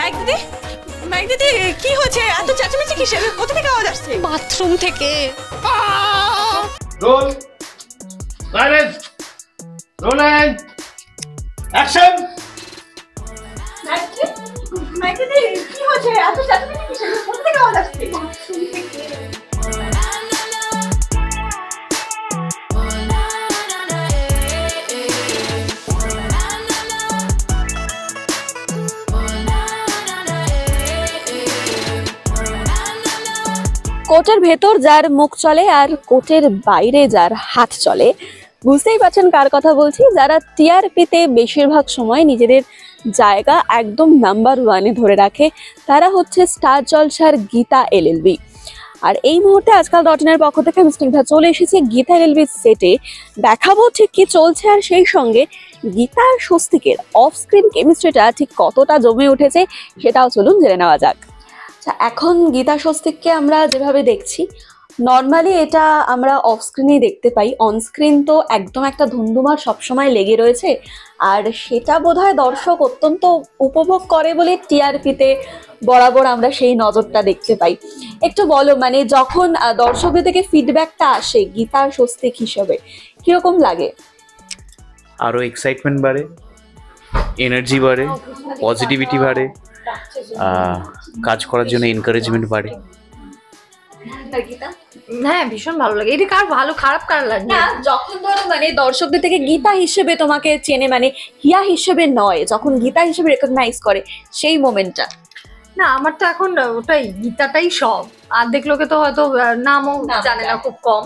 Mic দিদি, mic দিদি কি হচ্ছে? এত চেঁচামেচি কিসের? কোথা থেকে আওয়াজ আসছে? বাথরুম থেকে। Roll silence roll and action. Mic দিদি কি হচ্ছে? এত চেঁচামেচি কিসের? কোথা থেকে আওয়াজ আসছে? বাথরুম থেকে। কোটের ভেতর যার মুখ চলে আর কোটের বাইরে যার হাত চলে, বুঝতেই পারছেন কার কথা বলছি। যারা টিআরপিতে বেশিরভাগ সময় নিজেদের জায়গা একদম নাম্বার ওয়ানে ধরে রাখে, তারা হচ্ছে স্টার জলসার গীতা এলএলবি। আর এই মুহূর্তে আজকাল ডটনের পক্ষ থেকে আমি স্নিগ্ধা চলে এসেছি গীতা এলএলবির সেটে। দেখাবো ঠিক কি চলছে, আর সেই সঙ্গে গীতা আর স্বস্তিকের অফ স্ক্রিন কেমিস্ট্রিটা ঠিক কতটা জমে উঠেছে সেটাও চলুন জেনে নেওয়া যাক। এখন গীতা স্বস্তিককে আমরা যেভাবে দেখছি, নর্মালি এটা আমরা অফ স্ক্রিনেই দেখতে পাই। অন স্ক্রিন তো একদম একটা ধুমধুমার সবসময় লেগে রয়েছে, আর সেটা বোধহয় দর্শক অত্যন্ত উপভোগ করে বলে টিআরপিতে বরাবর আমরা সেই নজরটা দেখতে পাই। একটু বলো, মানে যখন দর্শকদের থেকে ফিডব্যাকটা আসে গীতা স্বস্তিক হিসেবে, কিরকম লাগে? আরো এক্সাইটমেন্ট বাড়ে, এনার্জি বাড়ে, পজিটিভিটি বাড়ে, কাজ করার জন্য এনকারেজমেন্ট বাড়ে। হ্যাঁ, ভীষণ ভালো লাগে। এটা কার ভালো খারাপ কার লাগে না, যখন ধরো মানে দর্শকদের থেকে গীতা হিসেবে তোমাকে চেনে, মানে হিয়া হিসেবে নয়, যখন গীতা হিসেবে রেকগনাইজ করে সেই মোমেন্টটা। না, আমার তো এখন ওটাই গীতাটাই সব। অর্ধেক লোকে তো হয়তো নামও জানে না, খুব কম।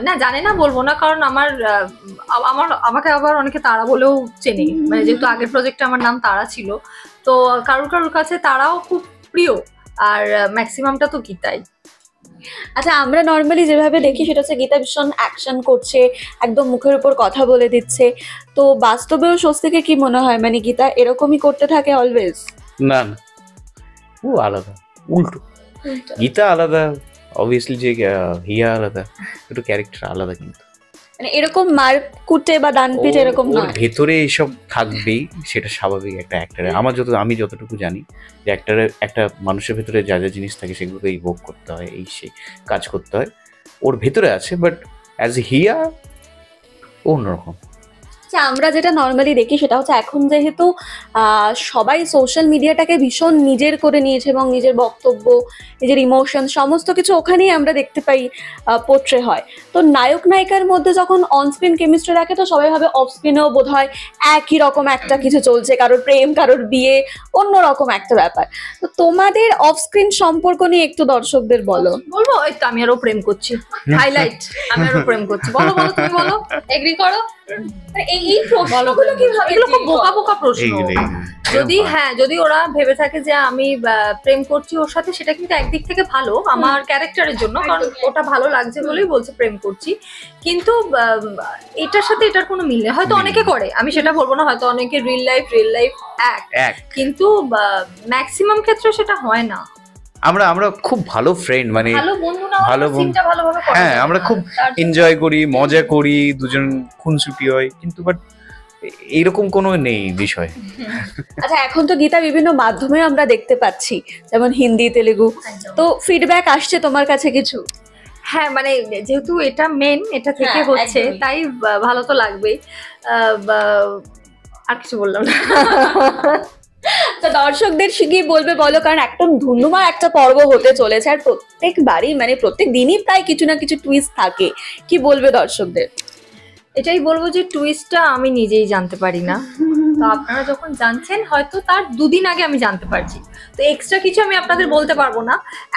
না জানে না বলবো না, কারণ আমাকে আবার অনেকে তারা বলেও চেনে, মানে যেহেতু আগের প্রজেক্টে আমার নাম তারা ছিল, তো কারোর কারোর কাছে তারাও খুব প্রিয়, আর ম্যাক্সিমামটা তো গীতাই। আচ্ছা, আমরা নর্মালি যেভাবে দেখি সেটা হচ্ছে গীতা ভীষণ অ্যাকশন করছে, একদম মুখের উপর কথা বলে দিচ্ছে। তো বাস্তবেও স্বস্তিকে কি মনে হয়, মানে গীতা এরকমই করতে থাকে অলওয়েজ? না না, ও আলাদা, উল্টো। গীতা আলাদা, অবভিয়াসলি, যে হিয়া আলাদা, একটু ক্যারেক্টার আলাদা, কিন্তু মানে এরকম মারকুটে বা ডানপিট এরকম ওর নয়। ভেতরে এইসব থাকবেই, সেটা স্বাভাবিক একটা অ্যাক্টারে। আমি যতটুকু জানি যে একটা মানুষের ভেতরে যা যা জিনিস থাকে সেগুলোকে ভোগ করতে হয়, এই সেই কাজ করতে হয়, ওর ভেতরে আছে। বাট অ্যাজ এ হিয়া অন্যরকম। আমরা যেটা নর্মালি দেখি সেটা হচ্ছে এখন যেহেতু সবাই সোশ্যাল মিডিয়াটাকে ভীষণ নিজের করে নিয়েছে এবং নিজের বক্তব্য, নিজের ইমোশন সমস্ত কিছু ওখানেই আমরা দেখতে পাই পোট্রে হয়। তো নায়ক নায়িকার মধ্যে যখন অন স্ক্রিন কেমিস্ট্রি রাখে, তো সবাই ভাবে অফ স্ক্রিনেও বোধ হয় একই রকম একটা কিছু চলছে, কারোর প্রেম, কারোর বিয়ে, অন্যরকম একটা ব্যাপার। তো তোমাদের অফ স্ক্রিন সম্পর্ক নিয়ে একটু দর্শকদের বলো। বলবো, ওই তো আমি আরো প্রেম করছি, হাইলাইট, আমি আরো প্রেম করছি। বলো বলো, তুমি বলো, এগ্রি করো। এই প্রশ্নগুলো কিভাবে? এগুলো খুব বোকা বোকা প্রশ্ন। যদি ওরা ভেবে থাকে যে আমি প্রেম করছি ওর সাথে, সেটা কিন্তু একদিক থেকে ভালো আমার ক্যারেক্টারের জন্য, কারণ ওটা ভালো লাগছে বলেই বলছে প্রেম করছি। কিন্তু এটার সাথে এটার কোনো মিল নেই। হয়তো অনেকে করে, আমি সেটা বলবো না, হয়তো অনেকে রিয়েল লাইফ এক, কিন্তু ম্যাক্সিমাম ক্ষেত্রে সেটা হয় না। আমরা খুব ভালো ফ্রেন্ড, মানে ভালো বন্ধু, হ্যাঁ, আমরা খুব এনজয় করি, মজা করি, দুজন খুনসুটি হয়, কিন্তু বাট এইরকম কোনো নেই বিষয়। আচ্ছা, এখন তো গীতা বিভিন্ন মাধ্যমে আমরা দেখতে পাচ্ছি, যেমন হিন্দি, তেলেগু। তো ফিডব্যাক আসছে তোমার কাছে কিছু? হ্যাঁ, মানে যেহেতু এটা মেন, এটা থেকে হচ্ছে, তাই ভালো তো লাগবেই। আর কিছু বললাম না। তো দর্শকদের কি বলবে বলো, কারণ একদম ধুমধুমার একটা পর্ব হতে চলেছে, আর প্রত্যেকবারই মানে প্রত্যেক দিনই প্রায় কিছু না কিছু টুইস্ট থাকে। কি বলবে দর্শকদের? এটাই বলবো যে টুইস্টটা আমি নিজেই জানতে পারি না, তো আপনারা যখন জানছেন হয়তো তার দুদিন আগে আমি জানতে পারছি, তো এক্সট্রা কিছু আমি আপনাদের বলতে পারবো না।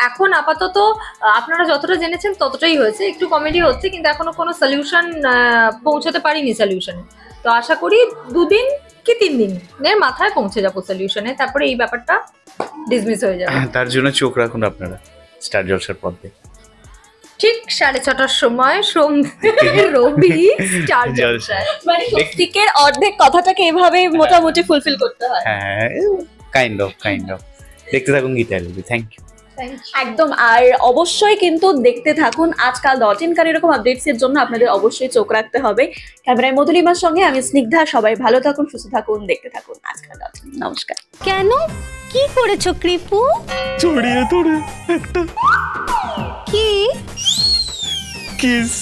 এখন আপাতত আপনারা যতটা জেনেছেন ততটাই হয়েছে, একটু কমেডি হচ্ছে, কিন্তু এখনো কোনো সলিউশন পৌঁছতে পারিনি সলিউশনে। তো আশা করি 2 দিন কি 3 দিনের মাথায় পৌঁছে যাবো সলিউশনে, তারপরে এই ব্যাপারটা ডিসমিস হয়ে যাবে। তার জন্য চোখ রাখুন আপনারা স্টার জলসার পর্দায়, ঠিক 6:30টার সময় সোম রবি স্টার জলসায়। মানে স্বস্তিকের অর্ধেক কথাটাকে এভাবে মোটামুটি ফুলফিল করতে হয়। হ্যাঁ, কাইন্ড অফ দেখতে থাকুন গীতা এলএলবি। Thank you. একদম। আর অবশ্যই কিন্তু দেখতে থাকুন আজকাল ডট-ইন, কারণ এরকম আপডেটস এর জন্য আপনাদের অবশ্যই চোখ রাখতে হবে। ক্যামেরায় মধুলিমার সঙ্গে আমি স্নিগ্ধা। সবাই ভালো থাকুন, সুস্থ থাকুন, দেখতে থাকুন আজকাল ডট-ইন। নমস্কার। কেন কি করেছো কৃপু? জড়িয়ে ধরে একটা কি কিস